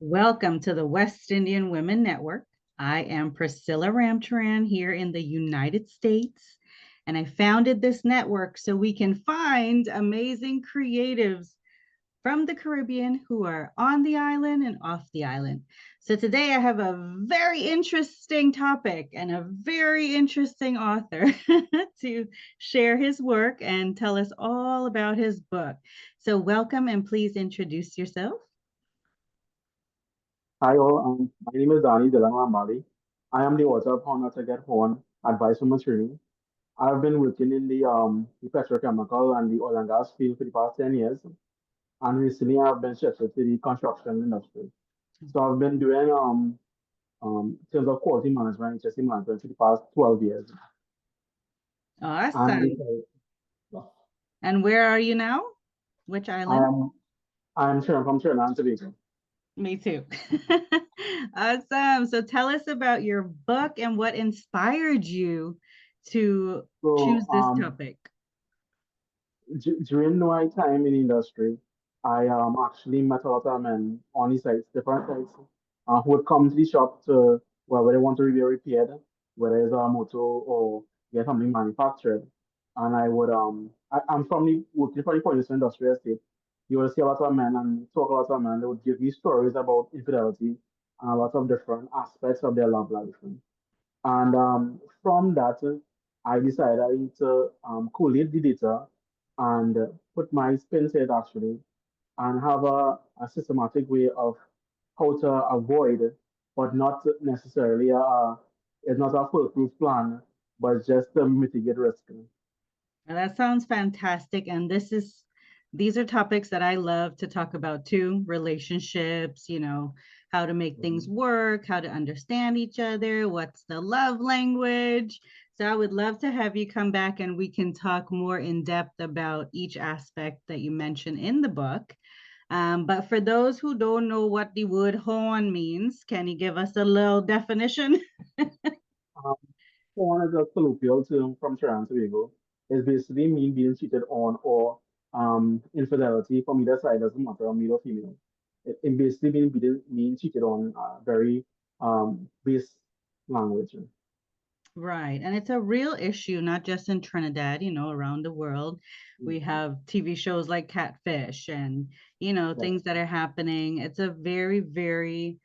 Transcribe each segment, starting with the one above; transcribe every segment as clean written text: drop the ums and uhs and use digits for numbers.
Welcome to the West Indian Women Network. I am Priscilla Ramcharan here in the United States, and I founded this network so we can find amazing creatives from the Caribbean who are on the island and off the island. So today I have a very interesting topic and a very interesting author to share his work and tell us all about his book. So welcome and please introduce yourself. Hi all, my name is Danny Rambally. I am the author of How Not to Get Horn, Advice from a Trini. I've been working in the petrochemical and the oil and gas field for the past 10 years, and recently I've been shifted to the construction industry. So I've been doing in terms of quality management, HSE management for the past 12 years. And I Awesome. decided, And where are you now? Which I island? am I'm sure from Trinidad and Tobago. Me too. Awesome. So tell us about your book and what inspired you to So choose this topic. during my time in the industry, I actually met a lot of men on the sites, different sites, who would come to the shop to whether they want to be repaired, whether it's a motor or get something manufactured. And I'm from the working for the police industry estate. You will see a lot of men and talk a lot of men. They would give me stories about infidelity and a lot of different aspects of their love life. And from that, I decided to collate the data and put my spin to it actually, and have a systematic way of how to avoid, but not necessarily it's not a foolproof plan, but just to mitigate risk. Now, that sounds fantastic. And these are topics that I love to talk about too. Relationships, how to make things Mhm. work, how to understand each other, what's the love language. So I would love to have you come back and we can talk more in depth about each aspect that you mentioned in the book. But for those who don't know what the word horn means, can you give us a little definition? Um, Porn is a colloquial term from Trinidad and Tobago. It basically mean being cheated on or infidelity from either side, doesn't matter, male or female. It basically being cheated on, very base language. Right. And it's a real issue, not just in Trinidad, around the world. We Mhm. have TV shows like Catfish and, Yes. things that are happening. It's a very, very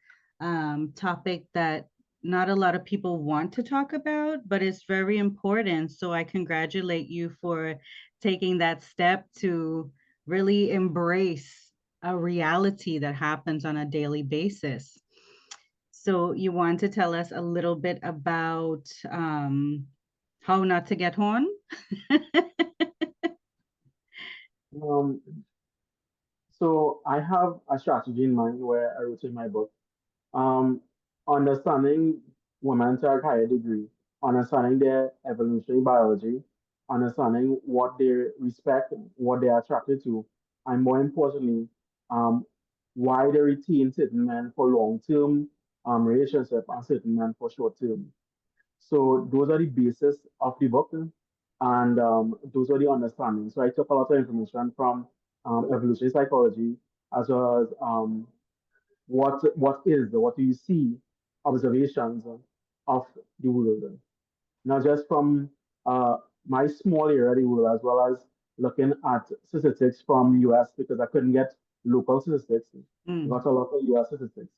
topic that not a lot of people want to talk about, but it's very important. So I congratulate you for taking that step to really embrace a reality that happens on a daily basis. So you want to tell us a little bit about how not to get horn? Um, so I have a strategy in mind where I wrote in my book. Um, Understanding women to a higher degree, understanding their evolutionary biology, understanding what they respect, what they are attracted to, and more importantly, um, why they retain certain men for long-term relationship and certain men for short-term. So those are the basis of the book, and those are the understanding. So I took a lot of information from evolutionary psychology as well as what do you see observations of the world, not just from uh, my small area of the world, as well as looking at statistics from US because I couldn't get local statistics. I Mm. got a lot of US statistics.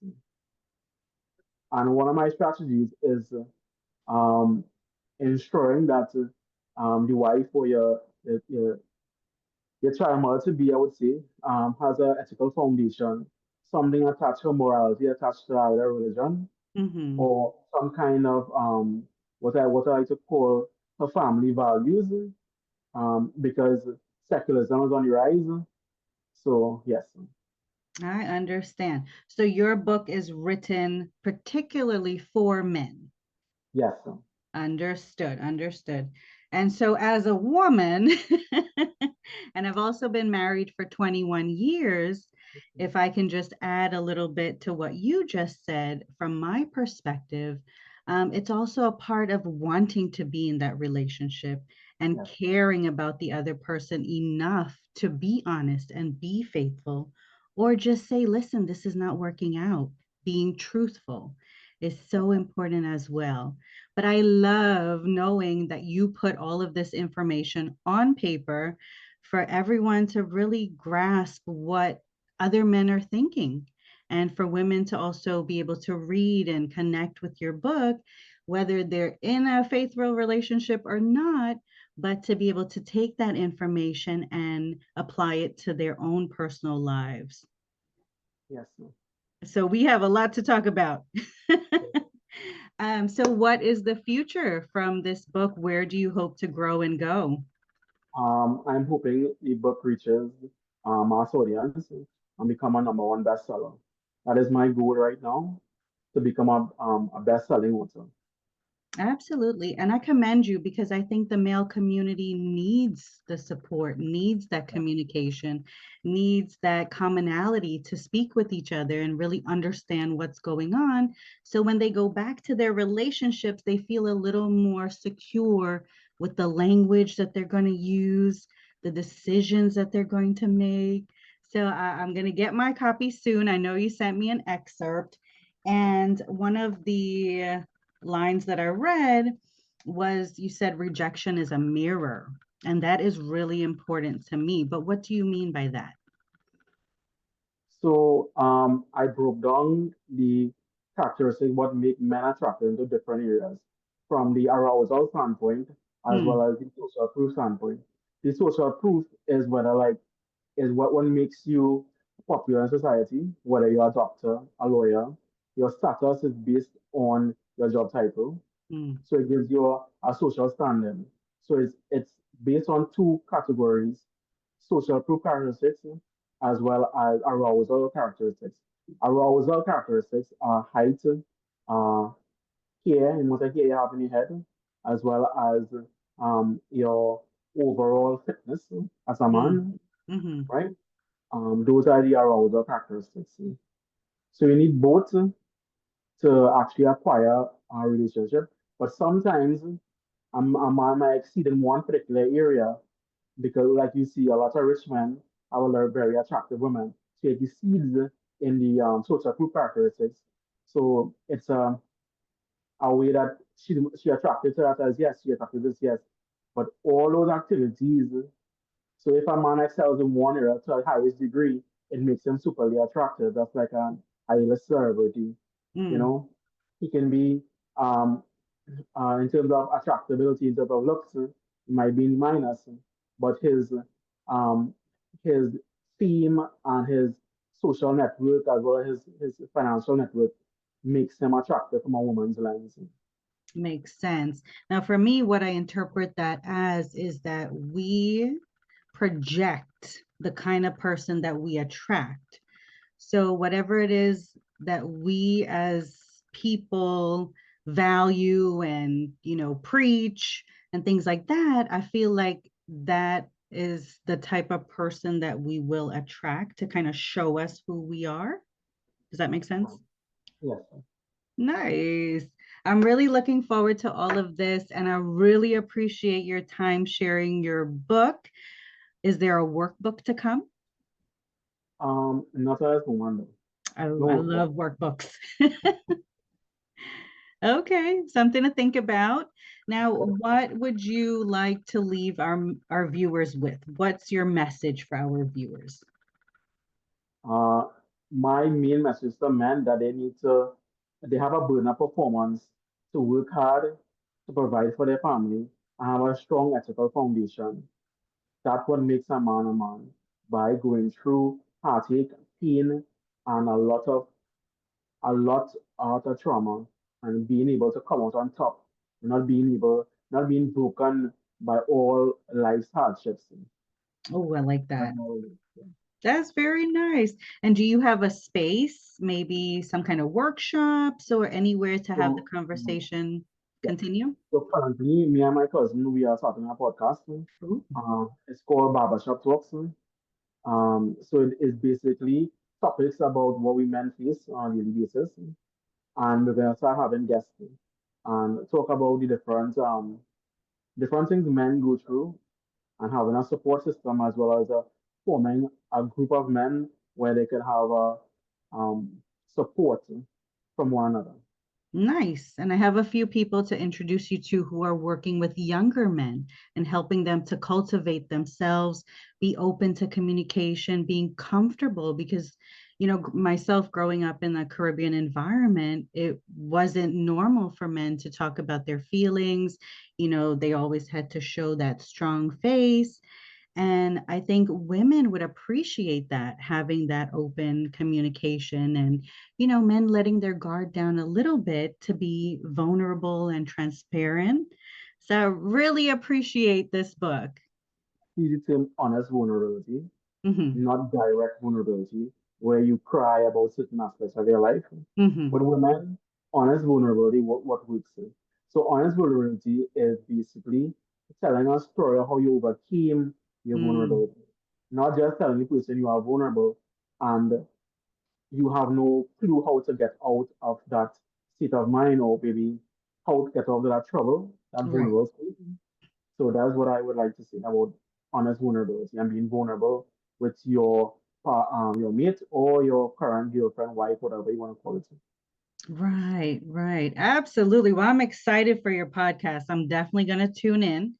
And one of my strategies is um, ensuring that the wife or your child to be, I would say, has an ethical foundation, something attached to morality, attached to either religion Hmm. or some kind of what I like to call her family values, because secularism is on the rise. So yes, I understand. So your book is written particularly for men. yes, Understood, understood. And so as a woman, and I've also been married for 21 years, if I can just add a little bit to what you just said, from my perspective, it's also a part of wanting to be in that relationship and yes. caring about the other person enough to be honest and be faithful, or just say, listen, this is not working out. Being truthful is so important as well. But I love knowing that you put all of this information on paper for everyone to really grasp what other men are thinking, and for women to also be able to read and connect with your book, whether they're in a faithful relationship or not, but to be able to take that information and apply it to their own personal lives. Yes, ma'am. So we have a lot to talk about. So what is the future from this book? Where do you hope to grow and go? I'm hoping the book reaches mass audience and become a number one bestseller. That is my goal right now, to become a best-selling author. Absolutely. And I commend you because I think the male community needs the support, needs that communication, needs that commonality to speak with each other and really understand what's going on. So when they go back to their relationships, they feel a little more secure with the language that they're going to use, the decisions that they're going to make. So I'm going to get my copy soon. I know you sent me an excerpt. And one of the lines that I read was, you said rejection is a mirror, and that is really important to me. But what do you mean by that? So I broke down the characteristics what make men attractive into different areas, from the arousal standpoint as Mm, well as the social proof standpoint. The social proof is whether like is what one makes you popular in society, whether you're a doctor, a lawyer. Your status is based on your job title. mm, So it gives you a social standing. So it's based on two categories: social proof characteristics as well as arousal characteristics. Arousal characteristics are height, uh, hair, the amount of hair you have in your head, as well as your overall fitness as a mm, man, mm-hmm. right? Those are the arousal characteristics. So you need both to actually acquire a relationship. But sometimes a man might exceed in one particular area because, like you see, a lot of rich men have a lot of very attractive women. So it exceeds in the social proof characteristics. So it's a way that she attracted to that as yes, she attracted this, yes. But all those activities, so if a man excels in one area to the highest degree, it makes him superly attractive. That's like an A-list celebrity, you Mm. know. He can be um, in terms of attractability, in terms of looks, it might be in minus, but um, his fame and his social network as well as his financial network makes him attractive from a woman's lens. Makes sense. Now, for me, what I interpret that as is that we project the kind of person that we attract. So, whatever it is that we as people value and, preach and things like that, I feel like that is the type of person that we will attract to kind of show us who we are. Does that make sense? Yes. Nice. I'm really looking forward to all of this, and I really appreciate your time sharing your book. Is there a workbook to come? Not as woman though. Oh, I No workbook. love workbooks. Okay, something to think about. Now, what would you like to leave our viewers with? What's your message for our viewers? Uh, my main message to men that they have a burden of performance to work hard to provide for their family and have a strong ethical foundation. That's what makes a man by going through heartache, pain, and a lot of trauma and being able to come out on top, not being broken by all life's hardships. Oh, I like That's that. all. That's very nice. And do you have a space, maybe some kind of workshops or anywhere to have the So, conversation yeah. continue? So currently, me and my cousin, we are starting a podcast. Ooh, It's called Barbershop Talks. So it is basically topics about what we men face on a daily basis, and we're gonna start having guests and talk about the different things men go through, and having a support system as well as forming a group of men where they could have support from one another. Nice. And I have a few people to introduce you to who are working with younger men and helping them to cultivate themselves, be open to communication, being comfortable because, myself growing up in the Caribbean environment, it wasn't normal for men to talk about their feelings. They always had to show that strong face. And I think women would appreciate that, having that open communication and, men letting their guard down a little bit to be vulnerable and transparent. So I really appreciate this book. See the term honest vulnerability, Hmm. not direct vulnerability, where you cry about certain aspects of your life. Hmm. With women, honest vulnerability, what works. So honest vulnerability is basically telling a story of how you overcame your Mm. vulnerability. Not just telling the person you are vulnerable and you have no clue how to get out of that state of mind or maybe how to get out of that trouble, that Right. vulnerable state. So that's what I would like to say about honest vulnerability and being vulnerable with your mate or your current girlfriend, wife, whatever you want to call it. Right, right. Absolutely. Well, I'm excited for your podcast. I'm definitely going to tune in.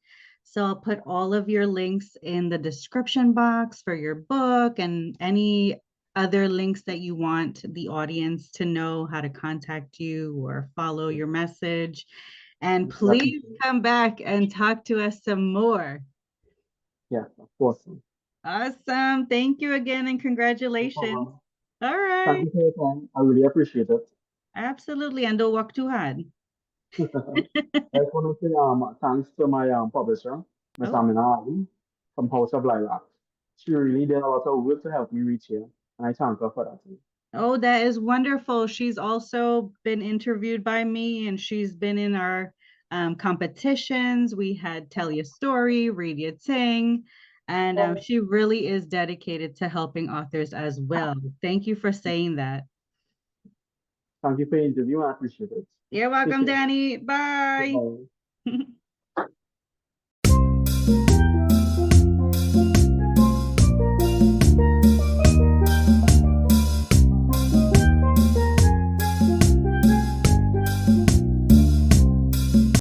So I'll put all of your links in the description box for your book and any other links that you want the audience to know how to contact you or follow your message. And please Definitely. come back and talk to us some more. Yeah, of course. Awesome. Thank you again and No congratulations. problem. All Thank right. you for your time. I really appreciate it. Absolutely. And don't walk too hard. I just want to say thanks to my publisher, Miss Oh. Amina Ali from House of Lilac. She really did a lot of work to help me reach here, and I thank her for that. Oh, that is wonderful. She's also been interviewed by me and she's been in our competitions. We had Tell Your Story, Read Your Ting, and she really is dedicated to helping authors as well. Thank you for saying that. Thank you for the interview. I appreciate it. You're Take welcome, care. Danny. Bye. Goodbye.